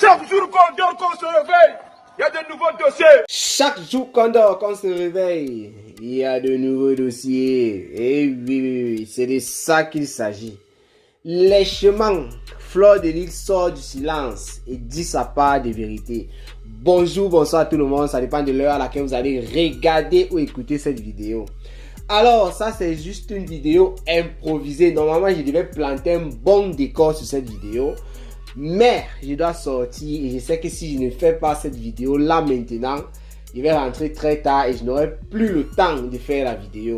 Chaque jour qu'on dort, qu'on se réveille, il y a de nouveaux dossiers. Chaque jour qu'on dort, qu'on se réveille, il y a de nouveaux dossiers. Et oui, c'est de ça qu'il s'agit. Lèchement, Fleur de Lys sort du silence et dit sa part de vérité. Bonjour, bonsoir tout le monde, ça dépend de l'heure à laquelle vous allez regarder ou écouter cette vidéo. Alors, ça c'est juste une vidéo improvisée. Normalement, je devais planter un bon décor sur cette vidéo. Mais je dois sortir et je sais que si je ne fais pas cette vidéo là maintenant, je vais rentrer très tard et je n'aurai plus le temps de faire la vidéo.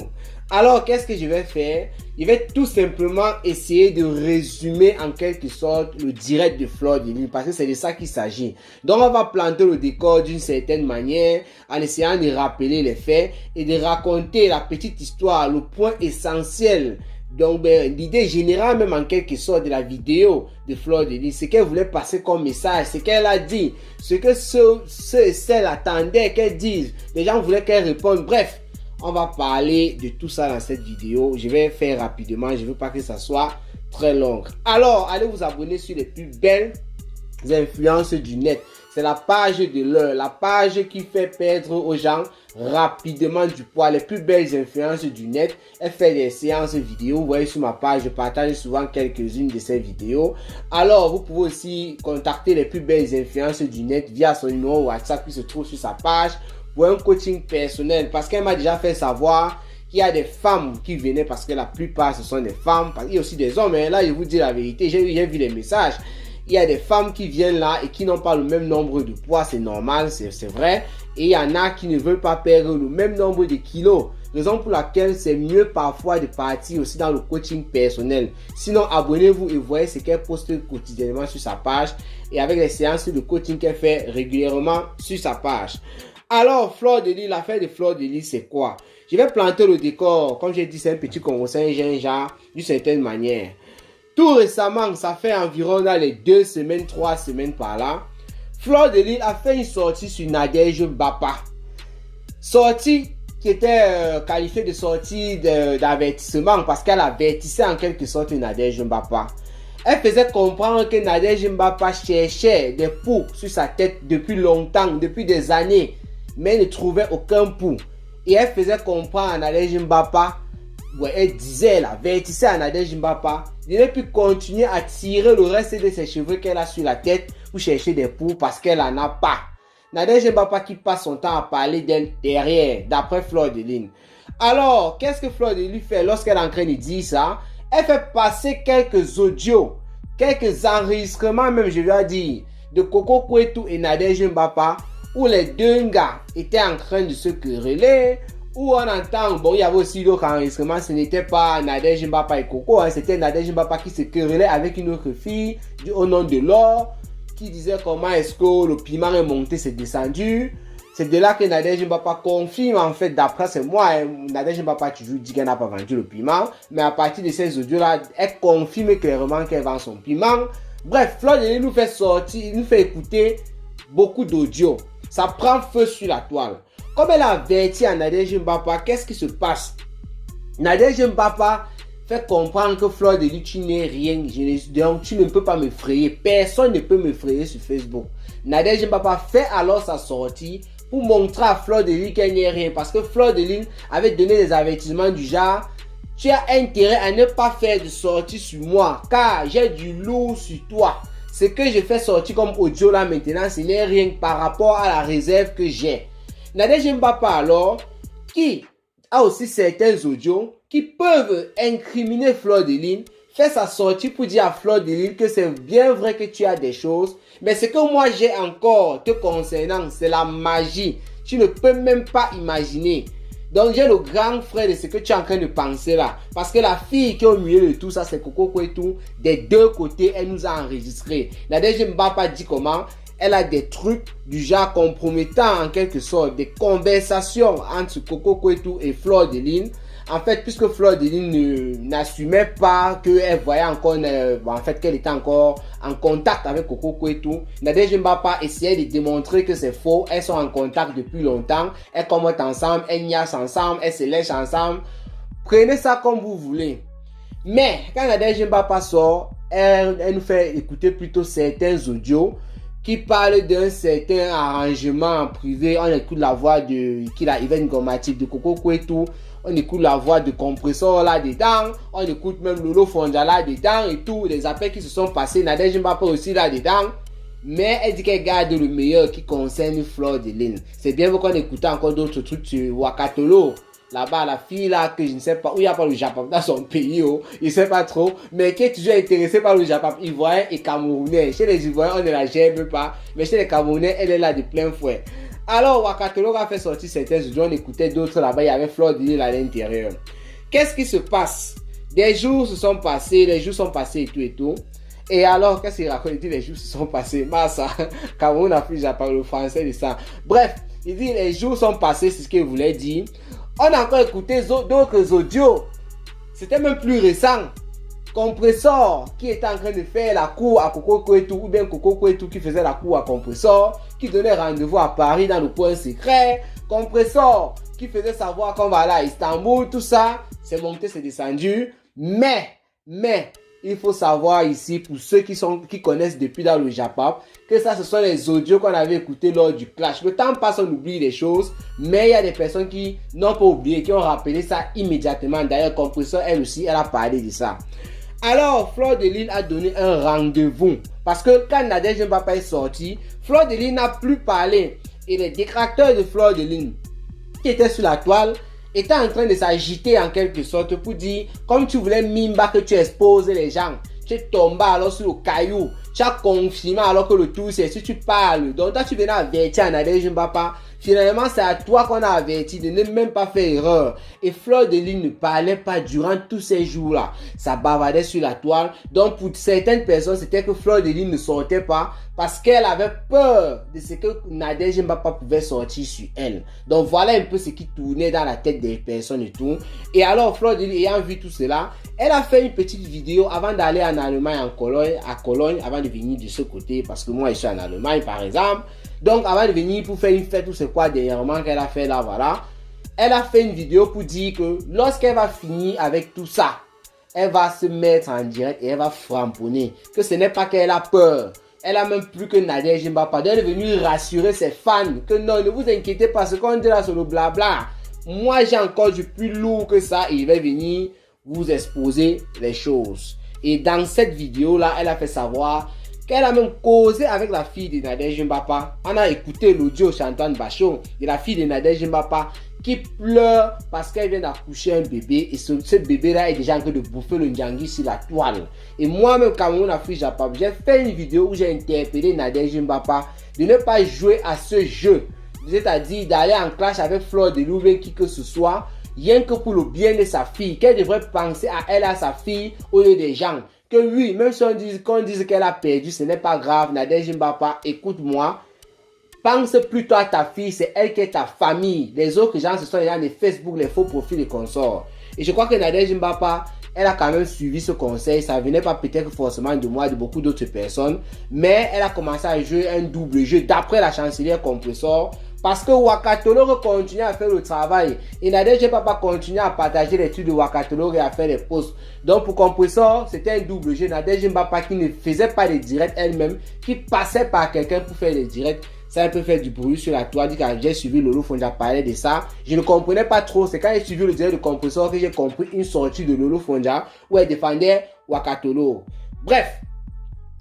Alors, qu'est-ce que je vais faire? Je vais tout simplement essayer de résumer en quelque sorte le direct de Fleur de Lys parce que c'est de ça qu'il s'agit. Donc, on va planter le décor d'une certaine manière en essayant de rappeler les faits et de raconter la petite histoire, le point essentiel. Donc, l'idée générale même en quelque sorte de la vidéo de Fleur de Lys, ce qu'elle voulait passer comme message, ce qu'elle a dit, ce que ceux et celles attendaient qu'elle dise. Les gens voulaient qu'elle réponde. Bref, on va parler de tout ça dans cette vidéo. Je vais faire rapidement, je ne veux pas que ça soit très long. Alors, allez vous abonner sur les plus belles influences du net. C'est la page de l'heure, la page qui fait perdre aux gens rapidement du poids. Les plus belles influences du net. Elle fait des séances vidéo. Vous voyez sur ma page, je partage souvent quelques-unes de ces vidéos. Alors, vous pouvez aussi contacter les plus belles influences du net via son numéro WhatsApp qui se trouve sur sa page pour un coaching personnel. Parce qu'elle m'a déjà fait savoir qu'il y a des femmes qui venaient parce que la plupart ce sont des femmes. Il y a aussi des hommes. Mais là, je vous dis la vérité. J'ai vu les messages. Il y a des femmes qui viennent là et qui n'ont pas le même nombre de poids, c'est normal, c'est vrai. Et il y en a qui ne veulent pas perdre le même nombre de kilos. Raison pour laquelle c'est mieux parfois de partir aussi dans le coaching personnel. Sinon, abonnez-vous et voyez ce qu'elle poste quotidiennement sur sa page et avec les séances de coaching qu'elle fait régulièrement sur sa page. Alors, Fleur de Lys, l'affaire de Fleur de Lys, c'est quoi? Je vais planter le décor. Comme j'ai dit, c'est un petit Congo, c'est un gingembre d'une certaine manière. Tout récemment, ça fait environ dans les 2 semaines, 3 semaines par là, Fleur de Lys a fait une sortie sur Nadège Mbapa. Sortie qui était qualifiée de sortie d'avertissement parce qu'elle avertissait en quelque sorte Nadège Mbapa. Elle faisait comprendre que Nadège Mbapa cherchait des poux sur sa tête depuis longtemps, depuis des années, mais elle ne trouvait aucun pou. Et elle faisait comprendre à Nadège Mbapa, elle disait, elle avertissait à Nadège Mbapa de ne plus continuer à tirer le reste de ses cheveux qu'elle a sur la tête pour chercher des poux parce qu'elle n'en a pas. Nadège Mbapa qui passe son temps à parler d'elle derrière, d'après Fleur de Lys. Alors, qu'est-ce que Fleur de Lys fait lorsqu'elle est en train de dire ça? Elle fait passer quelques audios, quelques enregistrements même, je dois dire, de Coco Kouetou et Nadège Mbapa où les deux gars étaient en train de se quereller. Où on entend, bon, il y avait aussi d'autres enregistrements, ce n'était pas Nadège Mbapa et Coco, hein, c'était Nadège Mbapa qui se querellait avec une autre fille au nom de Laure, qui disait comment est-ce que le piment est monté, c'est descendu. C'est de là que Nadège Mbapa confirme, en fait, d'après c'est moi, hein, Nadège Mbapa toujours dit qu'elle n'a pas vendu le piment, mais à partir de ces audios-là, elle confirme clairement qu'elle vend son piment. Bref, Fleur de Lys nous fait sortir, nous fait écouter beaucoup d'audio. Ça prend feu sur la toile. Comme elle a averti à Nadège Mbapa, qu'est-ce qui se passe? Nadège Mbapa fait comprendre que Fleur de Lys, tu n'es rien. Donc, tu ne peux pas me frayer. Personne ne peut me frayer sur Facebook. Nadège Mbapa fait alors sa sortie pour montrer à Fleur de Lys qu'elle n'est rien. Parce que Fleur de Lys avait donné des avertissements du genre, tu as intérêt à ne pas faire de sortie sur moi, car j'ai du lourd sur toi. Ce que je fais sortir comme audio là maintenant, ce n'est rien par rapport à la réserve que j'ai. Nadège Mbapa alors, qui a aussi certains audios qui peuvent incriminer Fleur de Lys, fait sa sortie pour dire à Fleur de Lys que c'est bien vrai que tu as des choses, mais ce que moi j'ai encore te concernant, c'est la magie. Tu ne peux même pas imaginer. Donc j'ai le grand frère de ce que tu es en train de penser là. Parce que la fille qui est au milieu de tout ça, c'est Coco Kouetou. Des deux côtés, elle nous a enregistré. Nadège Mbapa dit comment? Elle a des trucs du genre compromettants en quelque sorte, des conversations entre Coco Kouetou et Fleur de Lys. En fait, puisque Fleur de Lys n'assumait pas qu'elle voyait encore, en fait, qu'elle était encore en contact avec Coco Kouetou, Nadège Mbapa essayait de démontrer que c'est faux. Elles sont en contact depuis longtemps. Elles commentent ensemble, elles niassent ensemble, elles se lèchent ensemble. Prenez ça comme vous voulez. Mais quand Nadège Mbapa sort, elle nous fait écouter plutôt certains audios qui parle d'un certain arrangement en privé. On écoute la voix de Yvan Gomatic de Coco Kwetu. On écoute la voix de Compressor là-dedans. On écoute même Lolo Fonja là-dedans et tout. Les appels qui se sont passés. Nadège Mbapa aussi là-dedans. Mais elle dit qu'elle garde le meilleur qui concerne Fleur de Lune. C'est bien qu'on écoute encore d'autres trucs sur Wakatolo. Là-bas, la fille là, que je ne sais pas, où il n'y a pas le Japon dans son pays, oh, il ne sait pas trop, mais qui est toujours intéressé par le Japon, Ivoirien et Camerounais. Chez les Ivoiriens, on ne la gère pas, mais chez les Camerounais, elle est là de plein fouet. Alors, Wakatolo a fait sortir certains audios, on écoutait d'autres là-bas, il y avait Fleur de Lune à l'intérieur. Qu'est-ce qui se passe? Des jours se sont passés, les jours sont passés et tout. Et alors, qu'est-ce qu'il raconte? Il dit les jours se sont passés. Massa, Cameroun a pris, j'apprends le français de ça. Bref, il dit les jours sont passés, c'est ce qu'il voulait dire. On a encore écouté d'autres audios. C'était même plus récent. Compressor qui était en train de faire la cour à Coco Kwetu, ou bien Coco Kwetu qui faisait la cour à Compressor, qui donnait rendez-vous à Paris dans le point secret. Compressor qui faisait savoir qu'on va aller à Istanbul, tout ça. C'est monté, c'est descendu. Mais, il faut savoir ici, pour ceux qui connaissent depuis dans le Japon, que ça, ce sont les audios qu'on avait écoutés lors du clash. Le temps passe, on oublie les choses, mais il y a des personnes qui n'ont pas oublié, qui ont rappelé ça immédiatement. D'ailleurs, Compressor, elle aussi, elle a parlé de ça. Alors, Fleur de Lune a donné un rendez-vous. Parce que quand Nadège Mbapa est sorti, Fleur de Lune n'a plus parlé. Et les détracteurs de Fleur de Lune, qui étaient sur la toile, était en train de s'agiter en quelque sorte pour dire, comme tu voulais Mimba que tu exposes les gens, tu es tombé alors sur le caillou, tu as confirmé alors que le tout c'est si tu parles. Donc toi tu venais avertir à Nadège Mbapa. Finalement, c'est à toi qu'on a averti de ne même pas faire erreur. Et Fleur de Lune ne parlait pas durant tous ces jours-là. Ça bavardait sur la toile. Donc, pour certaines personnes, c'était que Fleur de Lune ne sortait pas parce qu'elle avait peur de ce que Nadège Mbapa pouvait sortir sur elle. Donc, voilà un peu ce qui tournait dans la tête des personnes et tout. Et alors, Fleur de Lune, ayant vu tout cela, elle a fait une petite vidéo avant d'aller en Allemagne, à Cologne, avant de venir de ce côté. Parce que moi, je suis en Allemagne, par exemple. Donc, avant de venir pour faire une fête ou c'est quoi dernièrement qu'elle a fait là, voilà. Elle a fait une vidéo pour dire que lorsqu'elle va finir avec tout ça, elle va se mettre en direct et elle va framponner. Que ce n'est pas qu'elle a peur. Elle a même plus que Nadège Mbapa. Elle est venue rassurer ses fans que non, ne vous inquiétez pas, ce qu'on dit là sur le blabla. Moi, j'ai encore du plus lourd que ça et il va venir vous exposer les choses. Et dans cette vidéo-là, elle a fait savoir qu'elle a même causé avec la fille de Nadège Mbapa. On a écouté l'audio chantant Bachon de la fille de Nadège Mbapa qui pleure parce qu'elle vient d'accoucher un bébé et ce bébé-là est déjà en train de bouffer le Njangi sur la toile. Et moi-même, Cameroun Afrique Japon, j'ai fait une vidéo où j'ai interpellé Nadège Mbapa de ne pas jouer à ce jeu. C'est-à-dire d'aller en clash avec Fleur de Lune, qui que ce soit, rien que pour le bien de sa fille, qu'elle devrait penser à elle, à sa fille, au lieu des gens. Que oui, même si qu'on dise qu'elle a perdu, ce n'est pas grave. Nadège Mbapa, écoute-moi. Pense plutôt à ta fille, c'est elle qui est ta famille. Les autres gens, ce sont les gens de Facebook, les faux profils et consorts. Et je crois que Nadège Mbapa, elle a quand même suivi ce conseil. Ça venait pas peut-être forcément de moi, de beaucoup d'autres personnes. Mais elle a commencé à jouer un double jeu d'après la chancelière Compressor. Parce que Wakatolo continue à faire le travail. Et Nadège Mbapa continue à partager les trucs de Wakatolo et à faire des posts. Donc pour Compressor, c'était un double jeu. Nadège Mbapa qui ne faisait pas les directs elle-même, qui passait par quelqu'un pour faire les directs. Ça un peu fait du bruit sur la toile. Quand j'ai suivi Lolo Fonja parler de ça, je ne comprenais pas trop. C'est quand j'ai suivi le direct de Compressor que j'ai compris une sortie de Lolo Fonja où elle défendait Wakatolo. Bref.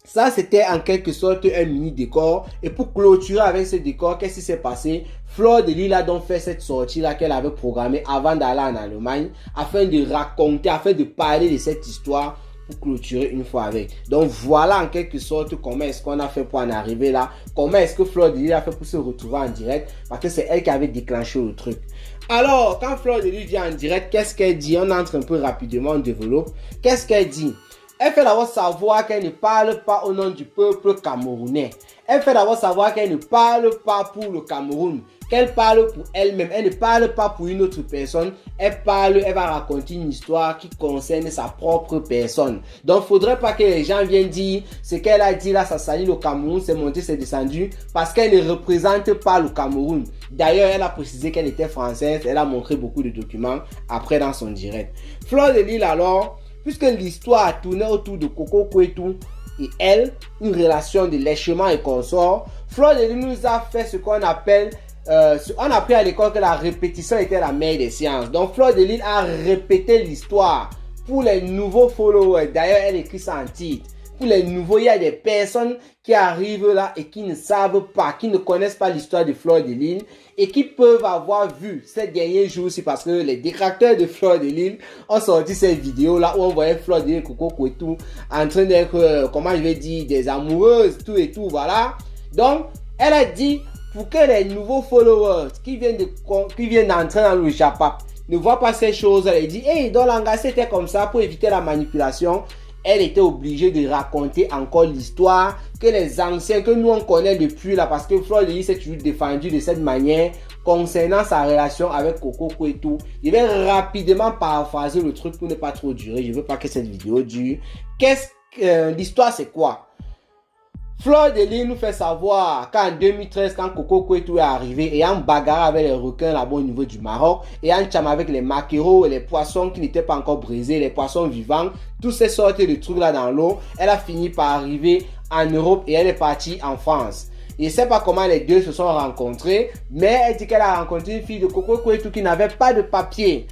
Ça, c'était en quelque sorte un mini décor. Et pour clôturer avec ce décor, qu'est-ce qui s'est passé? Fleur de Lune a donc fait cette sortie-là qu'elle avait programmée avant d'aller en Allemagne, afin de raconter, afin de parler de cette histoire pour clôturer une fois avec. Donc voilà en quelque sorte comment est-ce qu'on a fait pour en arriver là. Comment est-ce que Fleur de Lune a fait pour se retrouver en direct, parce que c'est elle qui avait déclenché le truc. Alors, quand Fleur de Lune vient en direct, qu'est-ce qu'elle dit? On entre un peu rapidement, on développe. Qu'est-ce qu'elle dit? Elle fait d'abord savoir qu'elle ne parle pas au nom du peuple camerounais. Elle fait d'abord savoir qu'elle ne parle pas pour le Cameroun. Qu'elle parle pour elle-même. Elle ne parle pas pour une autre personne. Elle va raconter une histoire qui concerne sa propre personne. Donc, il ne faudrait pas que les gens viennent dire ce qu'elle a dit là, ça salit le Cameroun, c'est monté, c'est descendu, parce qu'elle ne représente pas le Cameroun. D'ailleurs, elle a précisé qu'elle était française. Elle a montré beaucoup de documents après dans son direct. Fleur de Lune alors, puisque l'histoire tournait autour de Coco Kwetu, et elle, une relation de lèchement et consort. Fleur de Lys nous a fait ce qu'on appelle, on a appris à l'école que la répétition était la mère des sciences. Donc Fleur de Lys a répété l'histoire pour les nouveaux followers. D'ailleurs, elle écrit ça en titre. Pour les nouveaux, il y a des personnes qui arrivent là et qui ne savent pas, qui ne connaissent pas l'histoire de Fleur de Lys et qui peuvent avoir vu ces derniers jours aussi, parce que les détracteurs de Fleur de Lys ont sorti ces vidéos là où on voyait Fleur de Lys, Coco et tout en train d'être, comment je vais dire, des amoureuses, tout et tout, voilà. Donc, elle a dit pour que les nouveaux followers qui viennent d'entrer dans le Japap ne voient pas ces choses, elle a dit, hey, dans l'engagement c'était comme ça pour éviter la manipulation. Elle était obligée de raconter encore l'histoire que les anciens, que nous on connaît depuis là, parce que Fleur de Lys s'est toujours défendue de cette manière concernant sa relation avec Coco et tout. Je vais rapidement paraphraser le truc pour ne pas trop durer. Je veux pas que cette vidéo dure. L'histoire c'est quoi? Fleur de Lys nous fait savoir qu'en 2013, quand Coco et tout est arrivé et en bagarre avec les requins là-bas au niveau du Maroc et en cham avec les maquereaux et les poissons qui n'étaient pas encore brisés, les poissons vivants, tous ces sortes de trucs là dans l'eau, elle a fini par arriver en Europe et elle est partie en France. Je ne sais pas comment les deux se sont rencontrés, mais elle dit qu'elle a rencontré une fille de Coco et tout qui n'avait pas de papier.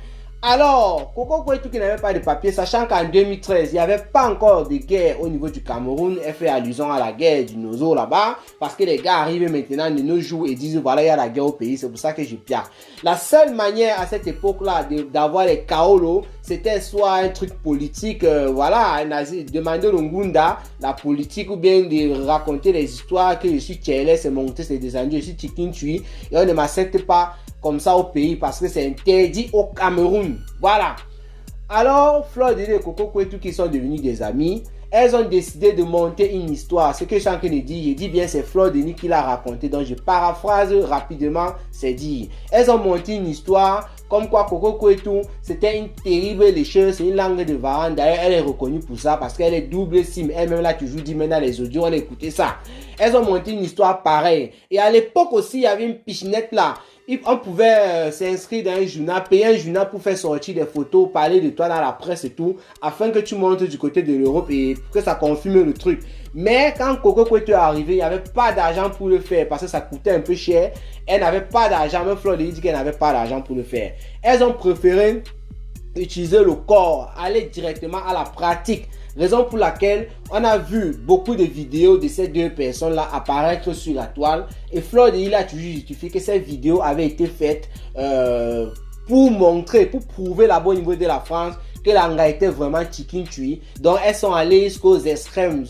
Alors, Coco et tout qui n'avait pas de papier, sachant qu'en 2013, il n'y avait pas encore de guerre au niveau du Cameroun. Elle fait allusion à la guerre du Nozo là-bas, parce que les gars arrivent maintenant de nos jours et disent voilà, il y a la guerre au pays, c'est pour ça que je piaque. La seule manière à cette époque-là d'avoir les Kaolo, c'était soit un truc politique, voilà, demander au Ngunda la politique, ou bien de raconter les histoires que je suis Tchélé, c'est monté, c'est descendu, je suis Tchikinchui, et on ne m'accepte pas comme ça au pays parce que c'est interdit au Cameroun. Voilà. Alors, Fleur de Lys et Coco et tout qui sont devenus des amis, elles ont décidé de monter une histoire. Ce que je suis en train de dire, je dis bien c'est Fleur de Lys qui l'a raconté. Donc je paraphrase rapidement, c'est dit. Elles ont monté une histoire comme quoi Coco et tout, c'était une terrible lécheuse, c'est une langue de Varan. D'ailleurs, elle est reconnue pour ça parce qu'elle est double sim. Elle-même là toujours dit maintenant les audios, on a écouté ça. Elles ont monté une histoire pareille. Et à l'époque aussi, il y avait une pichenette là. On pouvait s'inscrire dans un journal, payer un journal pour faire sortir des photos, parler de toi dans la presse et tout, afin que tu montes du côté de l'Europe et que ça confirme le truc. Mais quand Coco est arrivé, il n'y avait pas d'argent pour le faire parce que ça coûtait un peu cher. Elle n'avait pas d'argent, même Fleur de Lys dit qu'elle n'avait pas d'argent pour le faire. Elles ont préféré utiliser le corps, aller directement à la pratique. Raison pour laquelle on a vu beaucoup de vidéos de ces deux personnes-là apparaître sur la toile. Et Fleur de Lys a toujours justifié que ces vidéos avaient été faites pour montrer, pour prouver là-bas au niveau de la France que l'anga était vraiment Tchikinchui. Donc elles sont allées jusqu'aux extrêmes,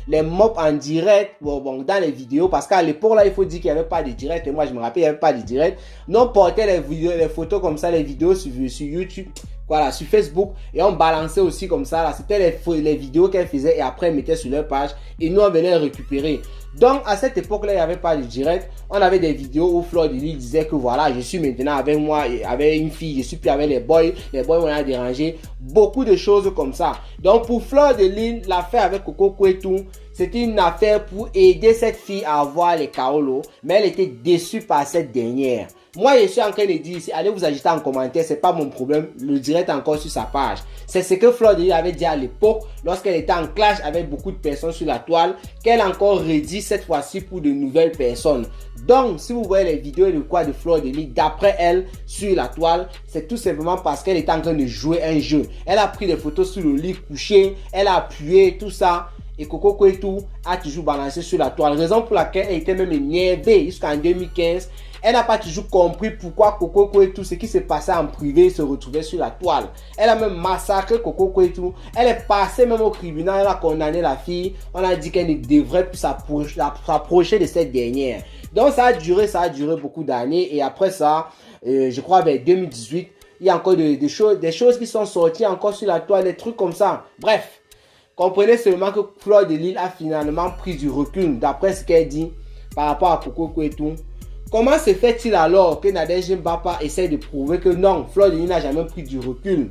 les mobs en direct, bon, dans les vidéos, parce qu'à l'époque là il faut dire qu'il n'y avait pas de direct, et moi je me rappelle il n'y avait pas de direct. Non, on portait les vidéos, les photos comme ça, les vidéos sur YouTube, voilà, sur Facebook, et on balançait aussi comme ça là, c'était les vidéos qu'elles faisaient et après elles mettaient sur leur page et nous on venait récupérer. Donc à cette époque là il n'y avait pas de direct, on avait des vidéos où Fleur de Lys disait que voilà, je suis maintenant avec moi, avec une fille, je suis plus avec les boys m'ont dérangé, beaucoup de choses comme ça. Donc pour Fleur de Lys, l'affaire avec Coco et tout, c'était une affaire pour aider cette fille à avoir les Kaolo, mais elle était déçue par cette dernière. Moi, je suis en train de dire ici, allez vous agiter en commentaire, c'est pas mon problème, le direct encore sur sa page. C'est ce que Fleur de Lys avait dit à l'époque, lorsqu'elle était en clash avec beaucoup de personnes sur la toile, qu'elle a encore redit cette fois-ci pour de nouvelles personnes. Donc, si vous voyez les vidéos de quoi de Fleur de Lys, d'après elle, sur la toile, c'est tout simplement parce qu'elle était en train de jouer un jeu. Elle a pris des photos sur le lit couché, elle a appuyé, tout ça. Et Coco et tout a toujours balancé sur la toile. Raison pour laquelle elle était même énervée jusqu'en 2015. Elle n'a pas toujours compris pourquoi Coco et tout, ce qui s'est passé en privé, se retrouvait sur la toile. Elle a même massacré Coco et tout. Elle est passée même au tribunal, elle a condamné la fille. On a dit qu'elle ne devrait plus s'approcher de cette dernière. Donc ça a duré beaucoup d'années. Et après ça, je crois vers 2018, il y a encore des choses qui sont sorties encore sur la toile, des trucs comme ça. Bref. Comprenez seulement que Fleur de Lys a finalement pris du recul d'après ce qu'elle dit par rapport à Coco et tout. Comment se fait-il alors que Nadège Mbapa essaie de prouver que non, Fleur de Lys n'a jamais pris du recul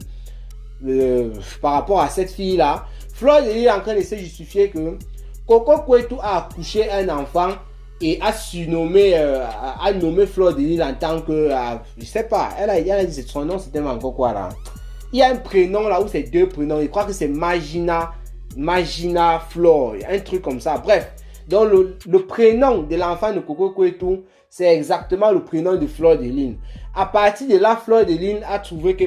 par rapport à cette fille-là? Fleur de Lys est en train de se justifier que Coco et tout a accouché un enfant et a nommé Fleur de Lys en tant que, je sais pas, elle a dit son nom, c'était encore quoi là? Il y a un prénom là où c'est deux prénoms, je crois que c'est Magina Magina Flore, un truc comme ça. Bref, donc le prénom de l'enfant de Coco Kouetou, c'est exactement le prénom de Fleur de Lune. À partir de là, Fleur de Lune a trouvé que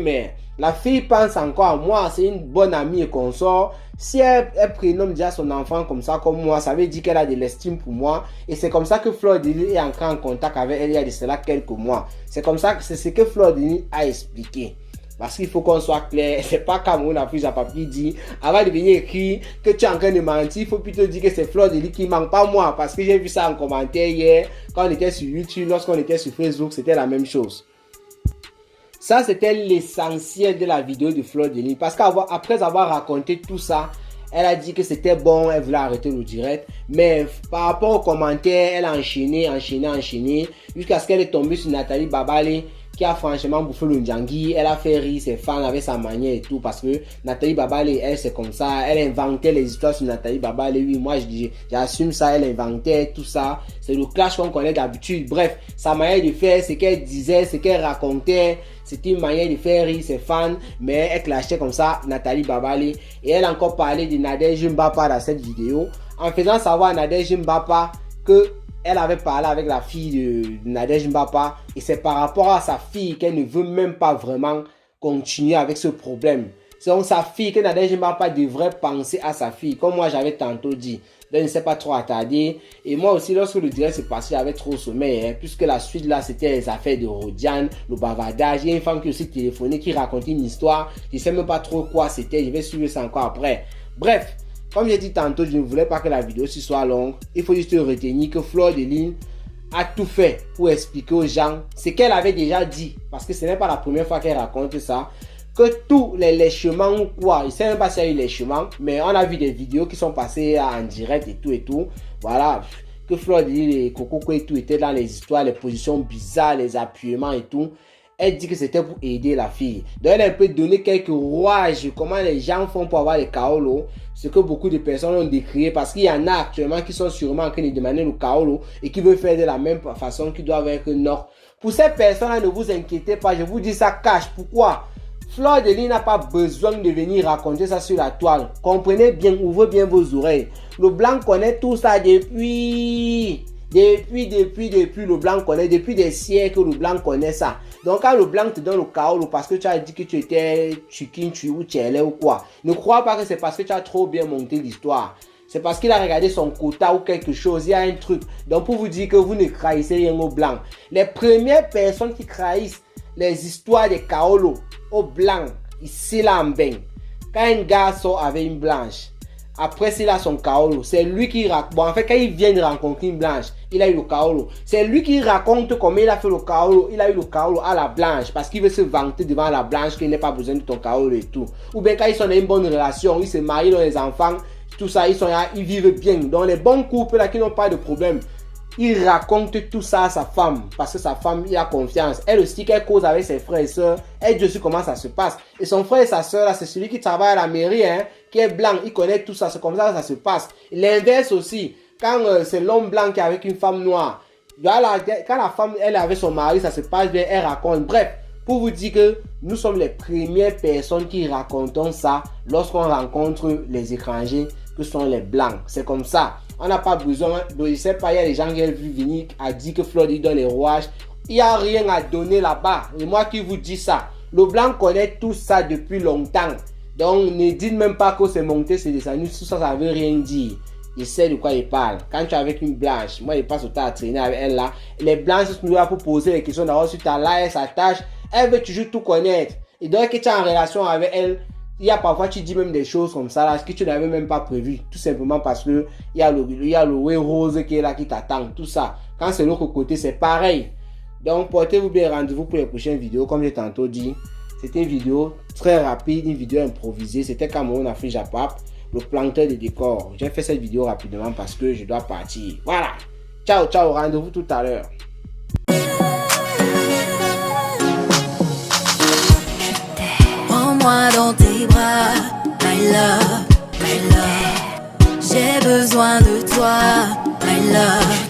la fille pense encore à moi, c'est une bonne amie et consort. Si elle prénomme déjà son enfant comme ça, comme moi, ça veut dire qu'elle a de l'estime pour moi. Et c'est comme ça que Fleur de Lune est encore en contact avec elle il y a de cela quelques mois. C'est comme ça, c'est ce que Fleur de Lune a expliqué. Parce qu'il faut qu'on soit clair, c'est pas Cameroun Afrique à papier dit, avant de venir écrire que tu es en train de mentir, il faut plutôt dire que c'est Fleur de Lune qui manque, pas moi, parce que j'ai vu ça en commentaire hier, quand on était sur YouTube, lorsqu'on était sur Facebook, c'était la même chose. Ça, c'était l'essentiel de la vidéo de Fleur de Lune, parce qu'après avoir raconté tout ça, elle a dit que c'était bon, elle voulait arrêter le direct, mais par rapport aux commentaires, elle a enchaîné, jusqu'à ce qu'elle est tombée sur Nathalie Babale, qui a franchement bouffé le Ndjangui. Elle a fait rire ses fans avec sa manière et tout, parce que Nathalie Babale, elle c'est comme ça, elle inventait les histoires sur Nathalie Babale. Oui, moi j'assume ça, elle inventait tout ça, c'est le clash qu'on connaît d'habitude. Bref, sa manière de faire, ce qu'elle disait, ce qu'elle racontait, c'était une manière de faire rire ses fans, mais elle clashait comme ça Nathalie Babale. Et elle a encore parlé de Nadège Mbapa dans cette vidéo, en faisant savoir à Nadège Mbapa que elle avait parlé avec la fille de Nadège Mbapa, et c'est par rapport à sa fille qu'elle ne veut même pas vraiment continuer avec ce problème. C'est donc sa fille que Nadège Mbapa devrait penser à sa fille, comme moi j'avais tantôt dit. Donc je ne sais pas trop attarder. Et moi aussi, lorsque le direct s'est passé, j'avais trop sommeil, puisque la suite là, c'était les affaires de Rodiane, le bavardage. Il y a une femme qui aussi téléphonait, qui racontait une histoire. Je ne sais même pas trop quoi c'était, je vais suivre ça encore après. Bref. Comme j'ai dit tantôt, je ne voulais pas que la vidéo soit longue. Il faut juste retenir que Fleur de Lune a tout fait pour expliquer aux gens ce qu'elle avait déjà dit. Parce que ce n'est pas la première fois qu'elle raconte ça. Que tous les lèchements ou quoi, je ne sais même pas s'il y a eu lèchement, mais on a vu des vidéos qui sont passées en direct et tout. Voilà, que Fleur de Lune et Coco Kouetou étaient dans les histoires, les positions bizarres, les appuiements et tout. Elle dit que c'était pour aider la fille. Donc elle a un peu donné quelques rouages, comment les gens font pour avoir les kaolo. Ce que beaucoup de personnes ont décrié, parce qu'il y en a actuellement qui sont sûrement en train de demander le kaolo et qui veulent faire de la même façon qu'ils doivent avec Nord. Pour ces personnes-là, ne vous inquiétez pas, je vous dis ça cache. Pourquoi? Fleur de Lune n'a pas besoin de venir raconter ça sur la toile. Comprenez bien, ouvrez bien vos oreilles. Le blanc connaît tout ça depuis le blanc connaît, depuis des siècles, le blanc connaît ça. Donc quand le blanc te donne le kaolo parce que tu as dit que tu étais chikin, ou tchélé ou quoi, ne crois pas que c'est parce que tu as trop bien monté l'histoire. C'est parce qu'il a regardé son quota ou quelque chose, il y a un truc. Donc pour vous dire que vous ne trahissez rien au blanc. Les premières personnes qui trahissent les histoires des kaolo au blanc, ici là en bain. Quand un gars sort avec une blanche, après s'il a son kaolo, c'est lui qui raconte. Bon, en fait, quand il vient de rencontrer une blanche, il a eu le kaolo. C'est lui qui raconte comment il a fait le kaolo. Il a eu le kaolo à la blanche parce qu'il veut se vanter devant la blanche qu'il n'a pas besoin de ton kaolo et tout. Ou bien quand ils sont dans une bonne relation, ils se marient, ils ont des enfants, tout ça, ils vivent bien. Dans les bons couples là qui n'ont pas de problème, il raconte tout ça à sa femme parce que sa femme, il a confiance. Elle aussi, qu'elle cause avec ses frères et sœurs, elle dit aussi comment ça se passe. Et son frère et sa sœur là, c'est celui qui travaille à la mairie, qui est blanc, il connaît tout ça, c'est comme ça que ça se passe. L'inverse aussi, quand c'est l'homme blanc qui est avec une femme noire, quand la femme, elle est avec son mari, ça se passe bien, elle raconte. Bref, pour vous dire que nous sommes les premières personnes qui racontons ça lorsqu'on rencontre les étrangers, que sont les blancs. C'est comme ça. On n'a pas besoin de, je sais pas, il y a des gens qui ont vu venir à dire que Fleur donne les rouages. Il n'y a rien à donner là-bas. Et moi qui vous dis ça, le blanc connaît tout ça depuis longtemps. Donc ne dites même pas que c'est monté, c'est descendu, tout ça, ça veut rien dire. Il sait de quoi il parle. Quand tu es avec une blanche, moi je passe au temps à traîner avec elle là. Les blanches sont là pour poser les questions d'abord sur ta là, elle s'attache. Elle veut toujours tout connaître. Et donc que tu es en relation avec elle, il y a parfois tu dis même des choses comme ça là, ce que tu n'avais même pas prévu. Tout simplement parce que il y a le ouais rose qui est là qui t'attend. Tout ça. Quand c'est l'autre côté, c'est pareil. Donc portez-vous bien, rendez-vous pour les prochaines vidéos. Comme j'ai tantôt dit, c'était une vidéo très rapide, une vidéo improvisée. C'était Cameroun Afrique Japap, le planteur de décor. J'ai fait cette vidéo rapidement parce que je dois partir. Voilà. Ciao, ciao. Rendez-vous tout à l'heure. Prends-moi dans tes bras, my love, my love. J'ai besoin de toi, my love.